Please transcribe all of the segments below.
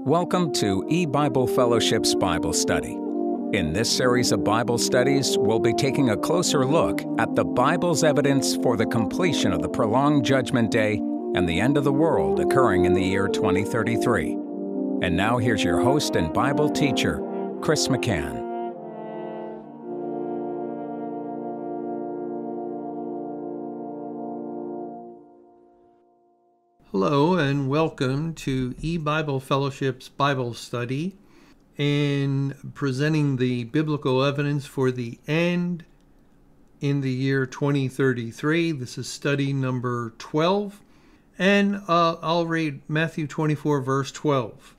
Welcome to E-Bible Fellowship's Bible Study. In this series of Bible studies, we'll be taking a closer look at the Bible's evidence for the completion of the prolonged Judgment Day and the end of the world occurring in the year 2033. And now here's your host and Bible teacher, Chris McCann. Hello and welcome to E-Bible Fellowship's Bible Study and presenting the biblical evidence for the end in the year 2033. This is study number 12, and I'll read Matthew 24 verse 12.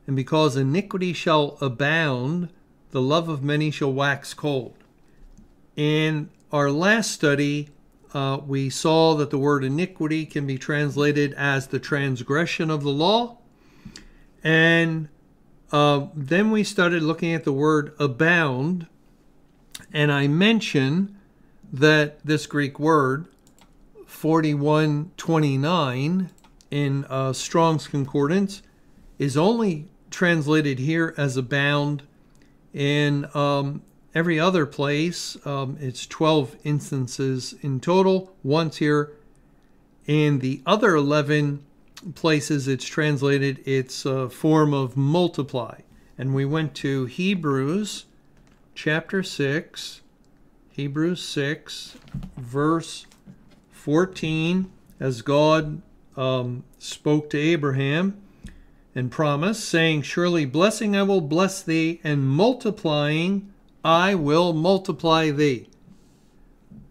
And because iniquity shall abound, the love of many shall wax cold. In our last study, we saw that the word iniquity can be translated as the transgression of the law. And then we started looking at the word abound. And I mentioned that this Greek word, 4129 in Strong's Concordance, is only translated here as abound. In every other place, it's 12 instances in total, once here. In the other 11 places it's translated, it's a form of multiply. And we went to Hebrews chapter 6, Hebrews 6, verse 14, as God spoke to Abraham and promised, saying, surely blessing I will bless thee, and multiplying I will multiply thee.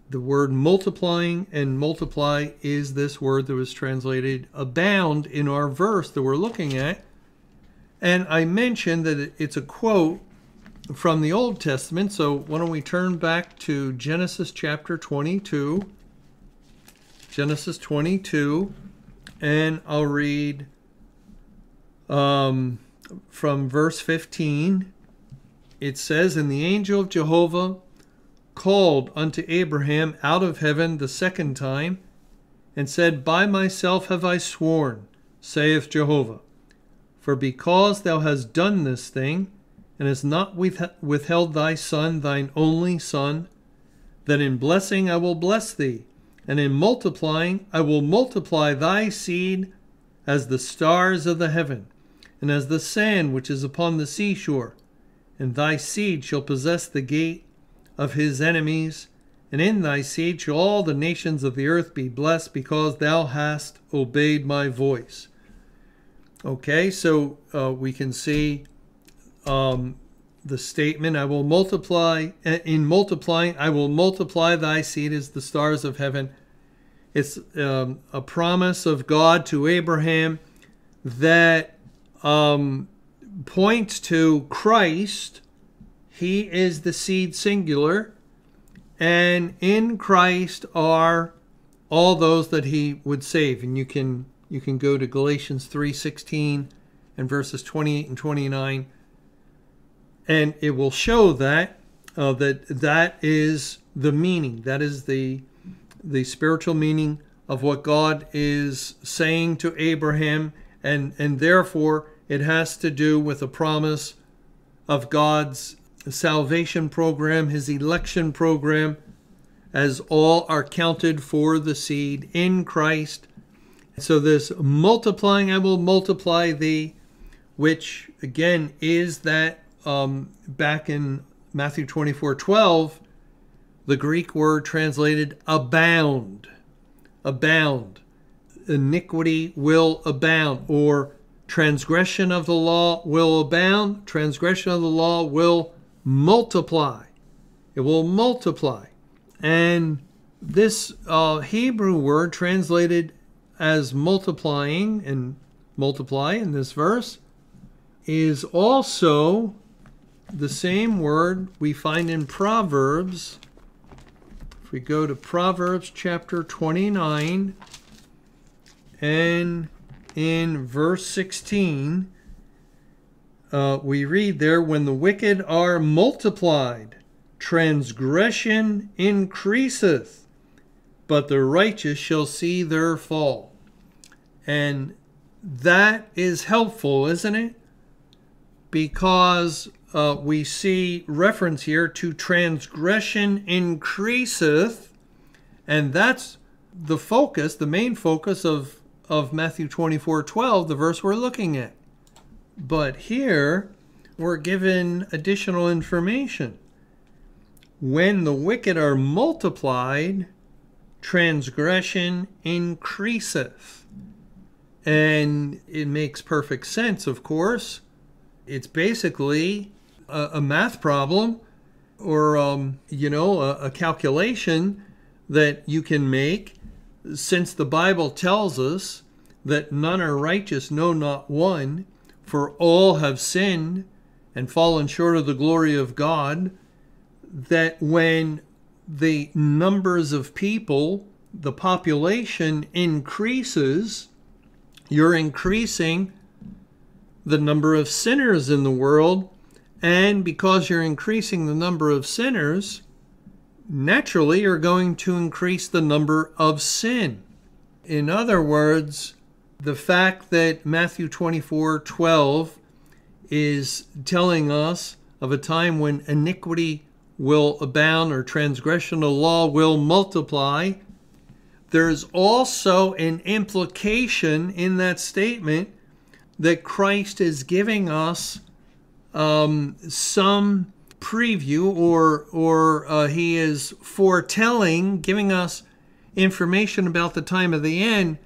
The word multiplying and multiply is this word that was translated abound in our verse that we're looking at. And I mentioned that it's a quote from the Old Testament. So why don't we turn back to Genesis chapter 22. Genesis 22. And I'll read from verse 15. It says, and the angel of Jehovah called unto Abraham out of heaven the second time, and said, by myself have I sworn, saith Jehovah, for because thou hast done this thing, and hast not withheld thy son, thine only son, that in blessing I will bless thee, and in multiplying I will multiply thy seed as the stars of the heaven, and as the sand which is upon the seashore. And thy seed shall possess the gate of his enemies, and in thy seed shall all the nations of the earth be blessed, because thou hast obeyed my voice. Okay, so we can see the statement, I will multiply, in multiplying, I will multiply thy seed as the stars of heaven. It's a promise of God to Abraham that points to Christ. He is the seed singular, and in Christ are all those that he would save. And you can go to Galatians 3:16 and verses 28 and 29, and it will show that that is the meaning. That is the spiritual meaning of what God is saying to Abraham, and therefore it has to do with a promise of God's salvation program, his election program, as all are counted for the seed in Christ. So this multiplying, I will multiply thee, which again is that back in Matthew 24:12, the Greek word translated abound. Abound. Iniquity will abound, or transgression of the law will abound. Transgression of the law will multiply. It will multiply. And this Hebrew word translated as multiplying and multiply in this verse is also the same word we find in Proverbs. If we go to Proverbs chapter 29 and in verse 16, we read there, when the wicked are multiplied, transgression increaseth, but the righteous shall see their fall. And that is helpful, isn't it? Because we see reference here to transgression increaseth, and that's the focus, the main focus of Matthew 24:12, the verse we're looking at. But here we're given additional information. When the wicked are multiplied, transgression increaseth. And it makes perfect sense, of course. It's basically a math problem, or a calculation that you can make, since the Bible tells us that none are righteous, no, not one, for all have sinned and fallen short of the glory of God, that when the numbers of people, the population increases, you're increasing the number of sinners in the world. And because you're increasing the number of sinners, naturally you're going to increase the number of sin. In other words, the fact that Matthew 24:12 is telling us of a time when iniquity will abound, or transgression of law will multiply, there's also an implication in that statement that Christ is giving us some preview, or he is foretelling, giving us information about the time of the end,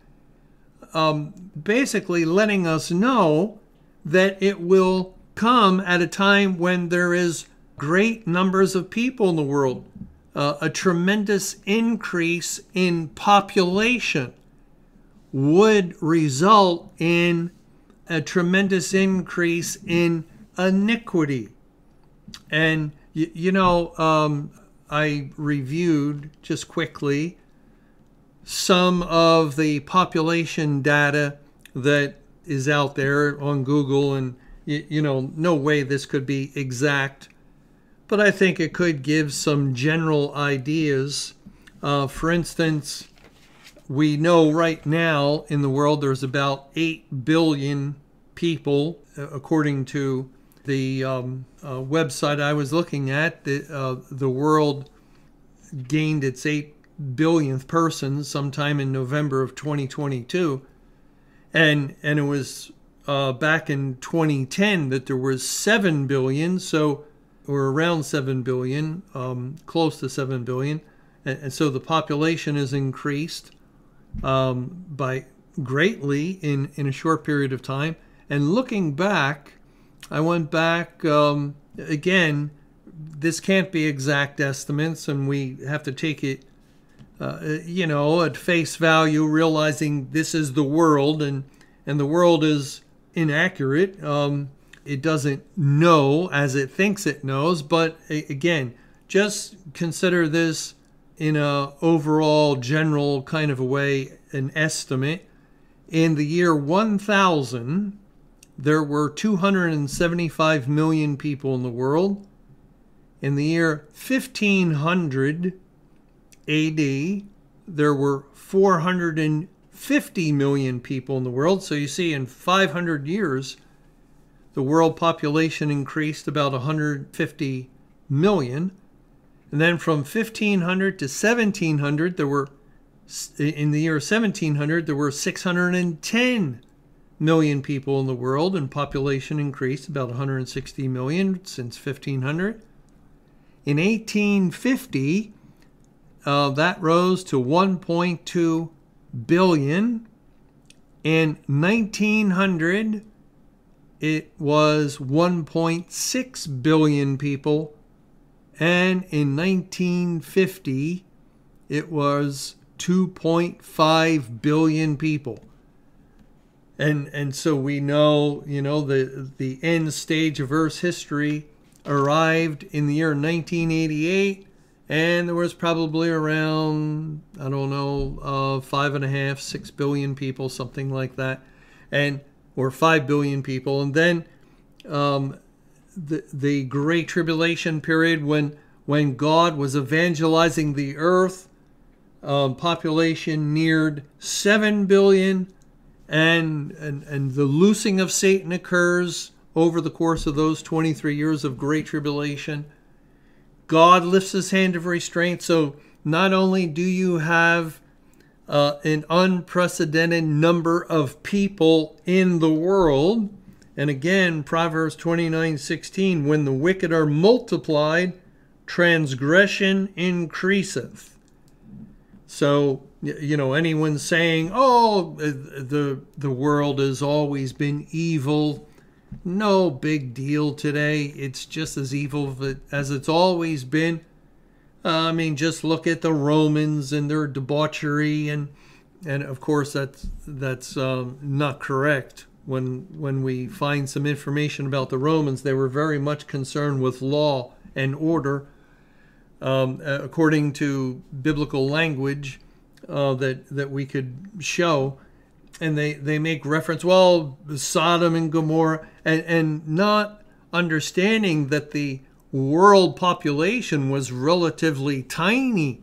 basically letting us know that it will come at a time when there is great numbers of people in the world, a tremendous increase in population would result in a tremendous increase in iniquity. And, I reviewed just quickly some of the population data that is out there on Google, and, no way this could be exact, but I think it could give some general ideas. For instance, we know right now in the world there's about 8 billion people, according to the website I was looking at. The world gained its 8 billionth person sometime in November of 2022. And it was back in 2010 that there was 7 billion, or around 7 billion, close to 7 billion. And so the population has increased by greatly in a short period of time. And looking back, I went back, again, this can't be exact estimates, and we have to take it, at face value, realizing this is the world, and the world is inaccurate. It doesn't know as it thinks it knows, but again, just consider this in a overall general kind of a way, an estimate. In the year 1000, there were 275 million people in the world. In the year 1500 AD, there were 450 million people in the world. So you see, in 500 years, the world population increased about 150 million. And then from 1500 to 1700, in the year 1700, there were 610 million people in the world, and population increased about 160 million since 1500. In 1850, that rose to 1.2 billion. In 1900, it was 1.6 billion people. And in 1950, it was 2.5 billion people. And so we know, the end stage of Earth's history arrived in the year 1988, and there was probably around, 5.5, 6 billion people, something like that, or 5 billion people. And then the Great Tribulation period, when God was evangelizing the earth, population neared 7 billion. and the loosing of Satan occurs over the course of those 23 years of great tribulation. God lifts his hand of restraint. So not only do you have an unprecedented number of people in the world, and again, Proverbs 29:16, when the wicked are multiplied, transgression increaseth. So, anyone saying, oh, the world has always been evil, no big deal today. It's just as evil as it's always been. Just look at the Romans and their debauchery, and of course that's not correct. When we find some information about the Romans, they were very much concerned with law and order, according to biblical language that we could show. And they make reference, well, Sodom and Gomorrah, and not understanding that the world population was relatively tiny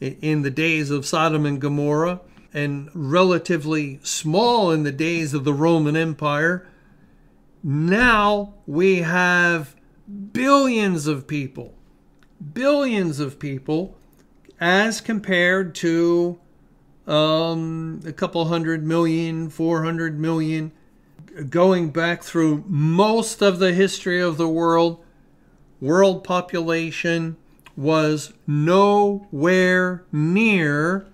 in the days of Sodom and Gomorrah, and relatively small in the days of the Roman Empire. Now we have billions of people, as compared to a couple 100 million, 400 million, going back through most of the history of the world. World population was nowhere near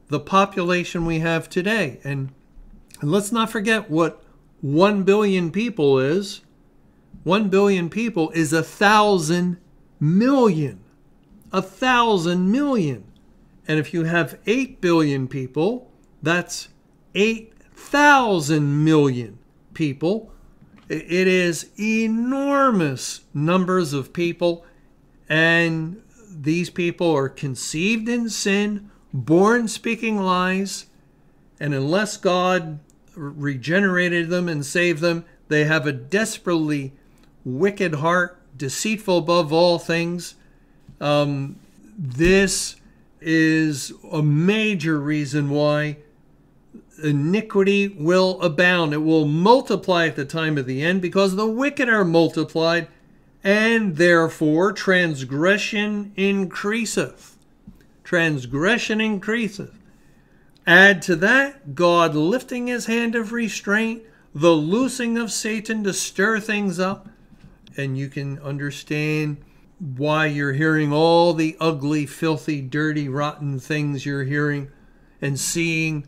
the population we have today. And let's not forget what 1 billion people is. 1 billion people is 1,000 million. 1,000 million. And if you have 8 billion people, that's 8,000 million people. It is enormous numbers of people, and these people are conceived in sin, born speaking lies, and unless God regenerated them and saved them, they have a desperately wicked heart, deceitful above all things. This is a major reason why iniquity will abound. It will multiply at the time of the end, because the wicked are multiplied, and therefore transgression increaseth. Transgression increaseth. Add to that, God lifting his hand of restraint, the loosing of Satan to stir things up, and you can understand why you're hearing all the ugly, filthy, dirty, rotten things you're hearing and seeing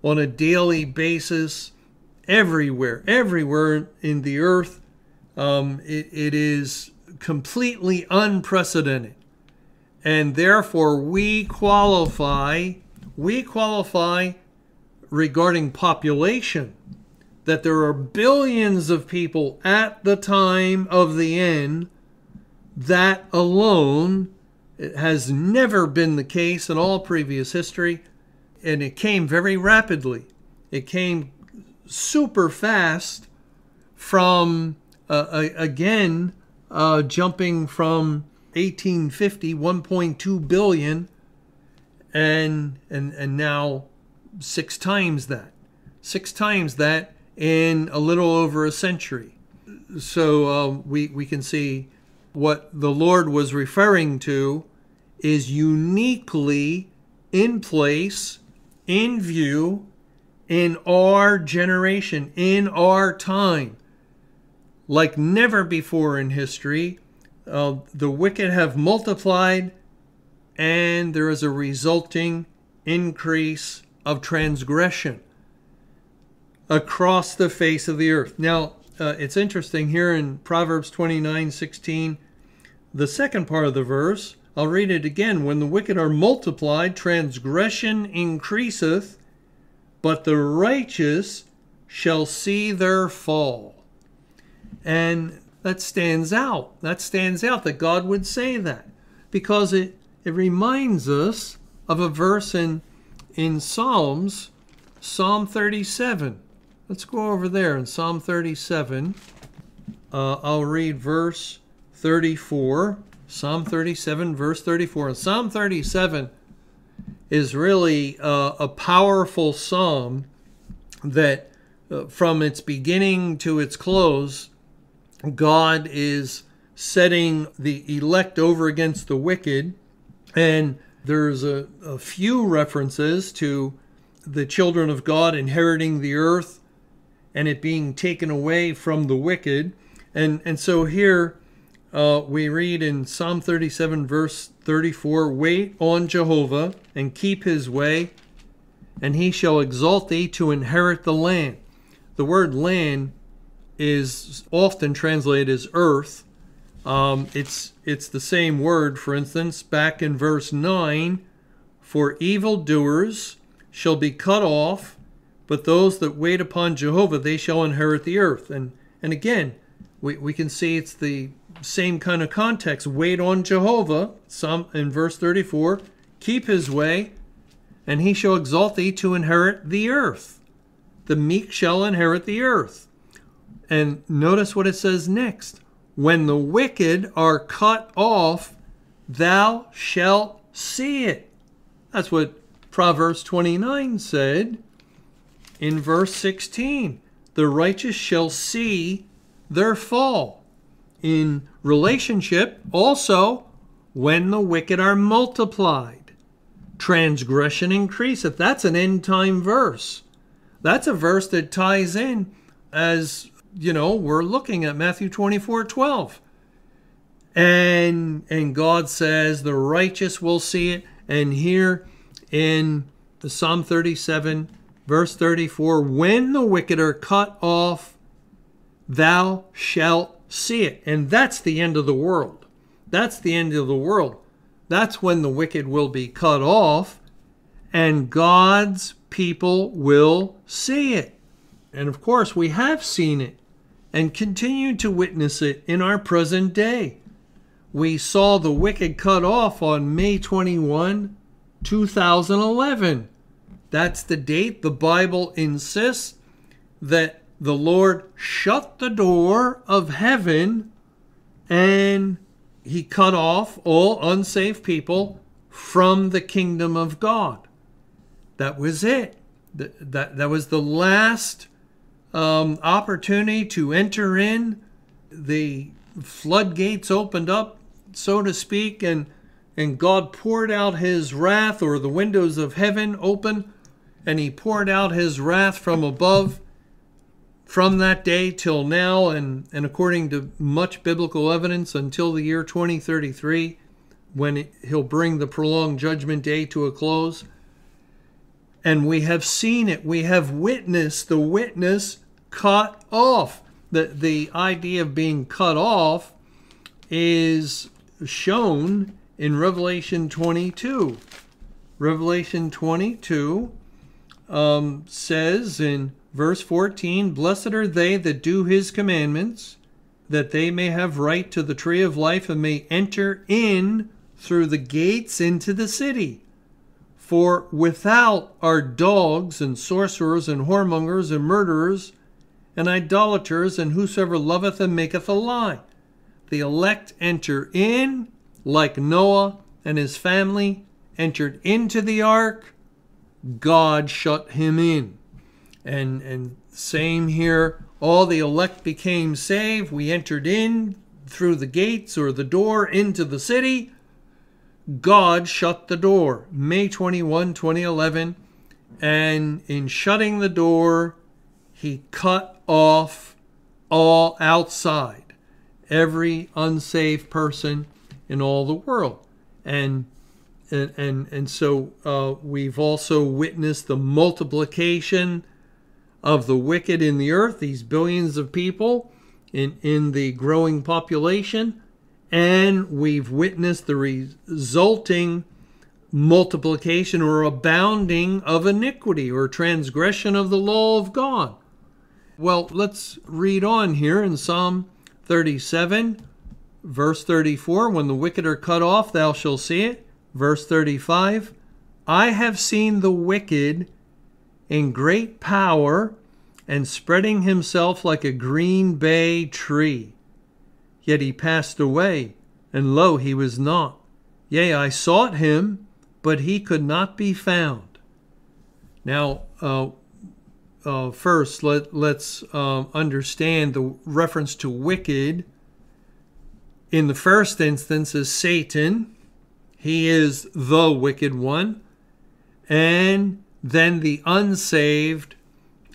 on a daily basis everywhere in the earth. It is completely unprecedented. And therefore we qualify regarding population, that there are billions of people at the time of the end. That alone, it has never been the case in all previous history. And it came very rapidly. It came super fast from, jumping from 1850, 1.2 billion, and now 6 times that. 6 times that in a little over a century. So we can see what the Lord was referring to is uniquely in place, in view, in our generation, in our time. Like never before in history, the wicked have multiplied, and there is a resulting increase of transgression across the face of the earth. Now, it's interesting here in Proverbs 29:16, the second part of the verse, I'll read it again. When the wicked are multiplied, transgression increaseth, but the righteous shall see their fall. And that stands out. That stands out that God would say that, because it reminds us of a verse in Psalms, Psalm 37. Let's go over there in Psalm 37. I'll read verse 34. Psalm 37, verse 34. And Psalm 37 is really a powerful psalm that from its beginning to its close, God is setting the elect over against the wicked. And there's a few references to the children of God inheriting the earth and it being taken away from the wicked. And so here we read in Psalm 37, verse 34, "Wait on Jehovah and keep his way, and he shall exalt thee to inherit the land." The word land is often translated as earth. It's the same word, for instance, back in verse 9, "For evildoers shall be cut off, but those that wait upon Jehovah, they shall inherit the earth." And again, we can see it's the same kind of context. Wait on Jehovah, some in verse 34, "Keep his way, and he shall exalt thee to inherit the earth." The meek shall inherit the earth. And notice what it says next. "When the wicked are cut off, thou shalt see it." That's what Proverbs 29 said in verse 16. "The righteous shall see their fall." In relationship, also, "when the wicked are multiplied, transgression increaseth." That's an end time verse. That's a verse that ties in, as we're looking at Matthew 24:12. And God says the righteous will see it. And here in the Psalm 37, verse 34, "When the wicked are cut off, thou shalt see it." And that's the end of the world. That's the end of the world. That's when the wicked will be cut off and God's people will see it. And of course, we have seen it and continue to witness it in our present day. We saw the wicked cut off on May 21, 2011. That's the date. The Bible insists that the Lord shut the door of heaven and he cut off all unsaved people from the kingdom of God. That was it. That was the last opportunity to enter in. The floodgates opened up, so to speak, and God poured out his wrath, or the windows of heaven opened, and he poured out his wrath from above from that day till now, and according to much biblical evidence, until the year 2033, when he'll bring the prolonged judgment day to a close. And we have seen it. We have witnessed the witness cut off. The idea of being cut off is shown in Revelation 22. Revelation 22 says in verse 14, "Blessed are they that do his commandments, that they may have right to the tree of life and may enter in through the gates into the city. For without are dogs and sorcerers and whoremongers and murderers and idolaters and whosoever loveth and maketh a lie. The elect enter in, like Noah and his family entered into the ark. God shut him in." And same here, all the elect became saved. We entered in through the gates or the door into the city. God shut the door. May 21, 2011. And in shutting the door, he cut off all outside, every unsaved person in all the world. And so we've also witnessed the multiplication of the wicked in the earth, these billions of people in the growing population. And we've witnessed the resulting multiplication or abounding of iniquity or transgression of the law of God. Well, let's read on here in Psalm 37, verse 34. "When the wicked are cut off, thou shalt see it." Verse 35, "I have seen the wicked in great power and spreading himself like a green bay tree. Yet he passed away, and lo, he was not. Yea, I sought him, but he could not be found." Now, first, let's understand the reference to wicked. In the first instance is Satan. He is the wicked one. And then the unsaved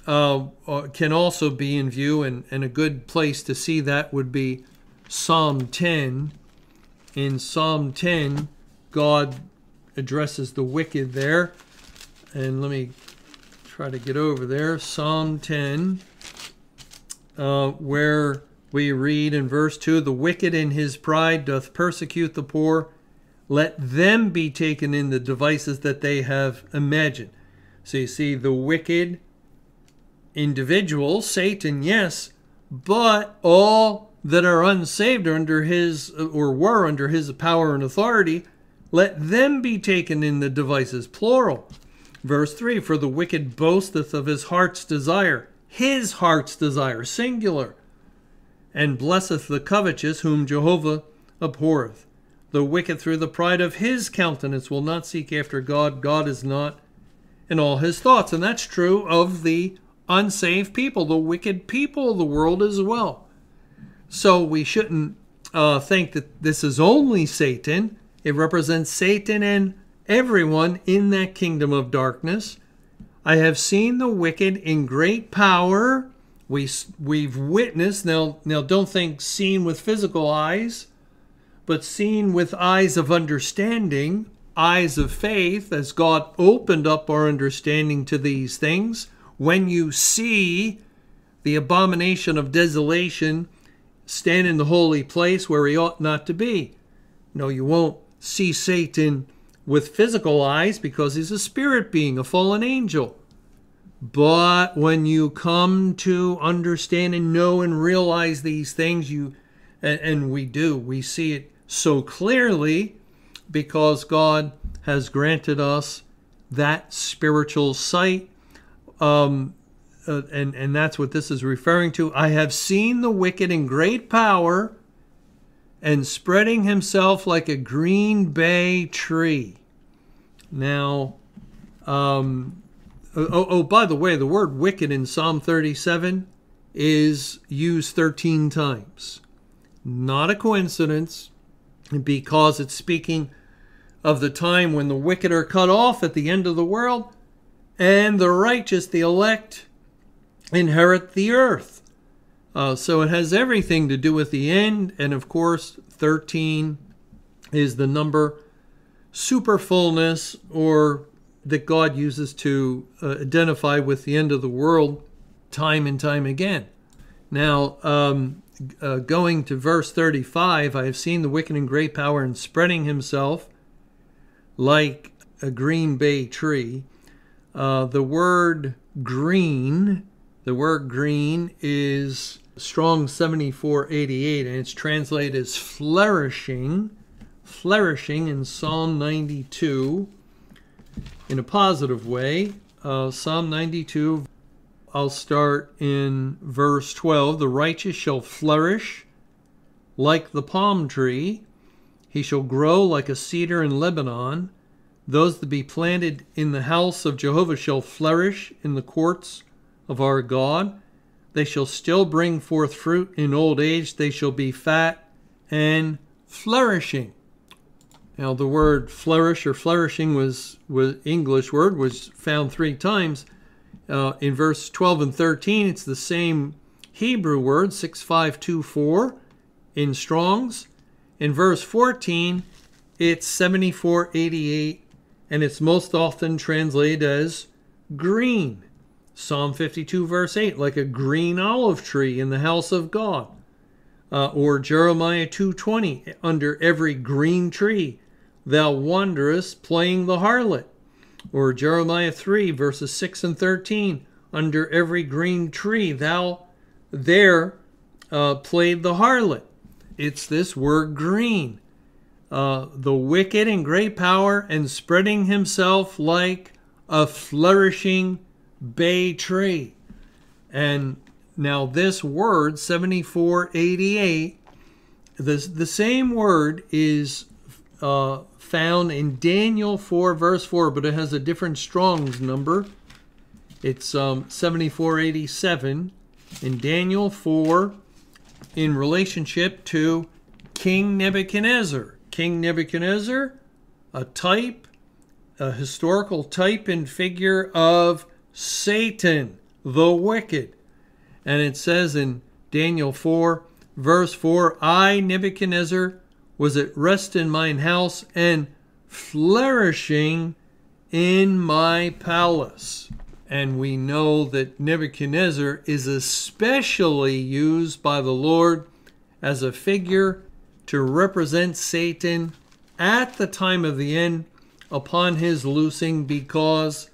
can also be in view, and a good place to see that would be Psalm 10. In Psalm 10, God addresses the wicked there. And let me try to get over there. Psalm 10, where we read in verse 2, "The wicked in his pride doth persecute the poor. Let them be taken in the devices that they have imagined." So you see the wicked individual, Satan, yes, but all that are unsaved are under his, or were under his power and authority, let them be taken in the devices, plural. Verse 3, "For the wicked boasteth of his heart's desire," his heart's desire, singular, "and blesseth the covetous whom Jehovah abhorreth. The wicked through the pride of his countenance will not seek after God. God is not in all his thoughts." And that's true of the unsaved people, the wicked people of the world as well. So we shouldn't think that this is only Satan. It represents Satan and everyone in that kingdom of darkness. "I have seen the wicked in great power." We've witnessed, now don't think seen with physical eyes, but seen with eyes of understanding, eyes of faith, as God opened up our understanding to these things. When you see the abomination of desolation stand in the holy place where he ought not to be. No, you won't see Satan with physical eyes because he's a spirit being, a fallen angel. But when you come to understand and know and realize these things, and we see it so clearly because God has granted us that spiritual sight. And that's what this is referring to. "I have seen the wicked in great power and spreading himself like a green bay tree." Now, by the way, the word wicked in Psalm 37 is used 13 times. Not a coincidence, because it's speaking of the time when the wicked are cut off at the end of the world, and the righteous, the elect, inherit the earth. So it has everything to do with the end. And of course, 13 is the number superfullness, or that God uses to identify with the end of the world time and time again. Now, going to verse 35, "I have seen the wicked in great power and spreading himself like a green bay tree." The word green is Strong's 7488, and it's translated as flourishing in Psalm 92 in a positive way. Psalm 92, I'll start in verse 12. "The righteous shall flourish like the palm tree. He shall grow like a cedar in Lebanon. Those that be planted in the house of Jehovah shall flourish in the courts of our God. They shall still bring forth fruit in old age. They shall be fat and flourishing." Now, the word flourish or flourishing was English word, was found 3 times. In verse 12 and 13, it's the same Hebrew word, 6524 in Strong's. In verse 14, it's 7488, and it's most often translated as green. Psalm 52 verse 8, "like a green olive tree in the house of God." Or Jeremiah 2:20, "under every green tree thou wanderest playing the harlot." Or Jeremiah 3 verses 6 and 13, "under every green tree thou there played the harlot." It's this word green. "The wicked in great power and spreading himself like a flourishing bay tree." And now this word, 7488, the same word is found in Daniel 4 verse 4, but it has a different Strong's number. It's 7487 in Daniel 4 in relationship to King Nebuchadnezzar. King Nebuchadnezzar, a historical type and figure of Satan, the wicked. And it says in Daniel 4, verse 4, I, Nebuchadnezzar, was at rest in mine house and flourishing in my palace. And we know that Nebuchadnezzar is especially used by the Lord as a figure to represent Satan at the time of the end upon his loosing, because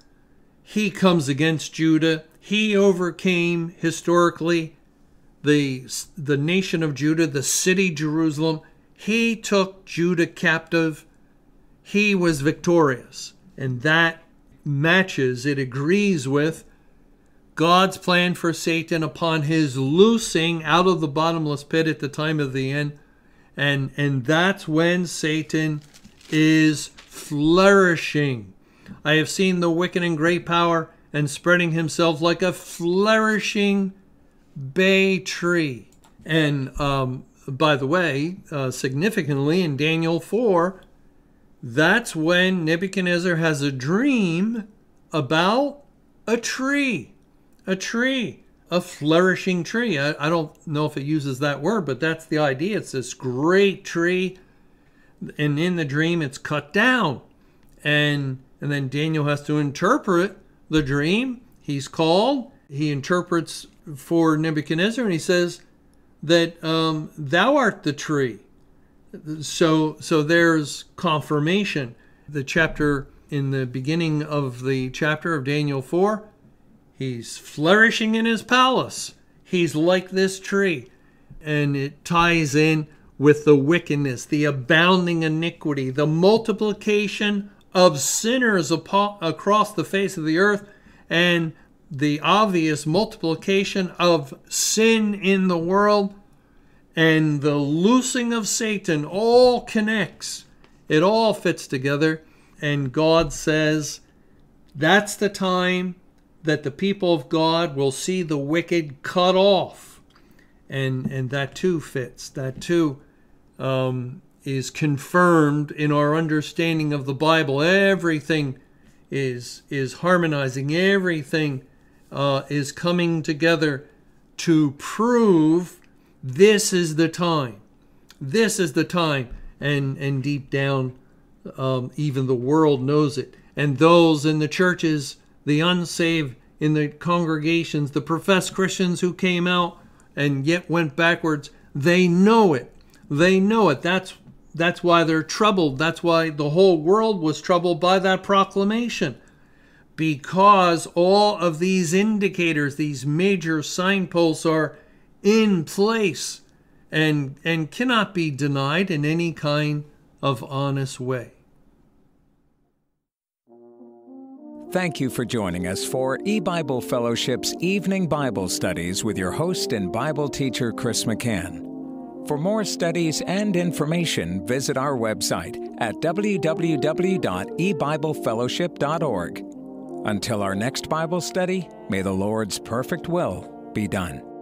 he comes against Judah. He overcame historically the nation of Judah, the city Jerusalem. He took Judah captive. He was victorious. And that matches, it agrees with God's plan for Satan upon his loosing out of the bottomless pit at the time of the end. And that's when Satan is flourishing. I have seen the wicked in great power and spreading himself like a flourishing bay tree. And by the way, significantly in Daniel 4, that's when Nebuchadnezzar has a dream about a tree, a flourishing tree. I don't know if it uses that word, but that's the idea. It's this great tree, and in the dream it's cut down. And then Daniel has to interpret the dream. He's called. He interprets for Nebuchadnezzar, and he says that thou art the tree. So there's confirmation. The chapter, in the beginning of the chapter of Daniel 4, he's flourishing in his palace. He's like this tree. And it ties in with the wickedness, the abounding iniquity, the multiplication of sinners across the face of the earth, and the obvious multiplication of sin in the world. And the loosing of Satan all connects. It all fits together. And God says that's the time that the people of God will see the wicked cut off. And that too fits. That too is confirmed in our understanding of the Bible. Everything is harmonizing. Everything is coming together to prove this is the time. This is the time. And deep down, even the world knows it. And those in the churches, the unsaved in the congregations, the professed Christians who came out and yet went backwards, they know it. They know it. That's why they're troubled. That's why the whole world was troubled by that proclamation. Because all of these indicators, these major signposts are in place and cannot be denied in any kind of honest way. Thank you for joining us for E-Bible Fellowship's Evening Bible Studies with your host and Bible teacher, Chris McCann. For more studies and information, visit our website at www.ebiblefellowship.org. Until our next Bible study, may the Lord's perfect will be done.